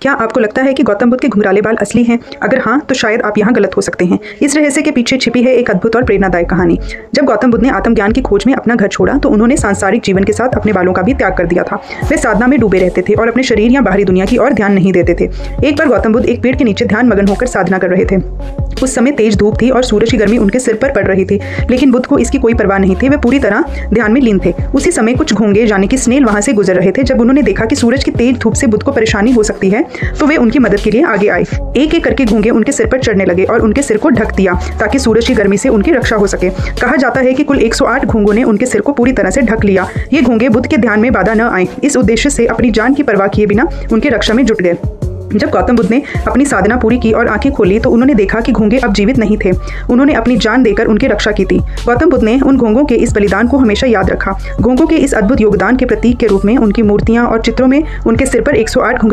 क्या आपको लगता है कि गौतम बुद्ध के घुंघराले बाल असली हैं? अगर हाँ, तो शायद आप यहाँ गलत हो सकते हैं। इस रहस्य के पीछे छिपी है एक अद्भुत और प्रेरणादायक कहानी। जब गौतम बुद्ध ने आत्मज्ञान की खोज में अपना घर छोड़ा, तो उन्होंने सांसारिक जीवन के साथ अपने बालों का भी त्याग कर दिया था। वे साधना में डूबे रहते थे और अपने शरीर या बाहरी दुनिया की ओर ध्यान नहीं देते थे। एक बार गौतम बुद्ध एक पेड़ के नीचे ध्यान मगन होकर साधना कर रहे थे। उस समय तेज धूप थी और सूरज की गर्मी उनके सिर पर पड़ रही थी, लेकिन बुद्ध को इसकी कोई परवाह नहीं थी। वे पूरी तरह ध्यान में लीन थे। उसी समय कुछ घोंगे यानी कि स्नेल वहां से गुजर रहे थे। जब उन्होंने देखा कि सूरज की तेज धूप से बुद्ध को परेशानी हो सकती है, तो वे उनकी मदद के लिए आगे आए। एक एक करके घोंगे उनके सिर पर चढ़ने लगे और उनके सिर को ढक दिया ताकि सूरज की गर्मी से उनकी रक्षा हो सके। कहा जाता है कि कुल 108 घोंगों ने उनके सिर को पूरी तरह से ढक लिया। ये घोंगे बुद्ध के ध्यान में बाधा न आए, इस उद्देश्य से अपनी जान की परवाह किए बिना उनकी रक्षा में जुट गए। जब गौतम बुद्ध ने अपनी साधना पूरी की और आंखें खोली, तो उन्होंने देखा कि घोंगे अब जीवित नहीं थे। उन्होंने अपनी जान देकर उनकी रक्षा की थी। गौतम बुद्ध ने उन घोंगों के इस बलिदान को हमेशा याद रखा। घोंगों के इस अद्भुत योगदान के प्रतीक के रूप में उनकी मूर्तियां और चित्रों में उनके सिर पर 108 घुंघराले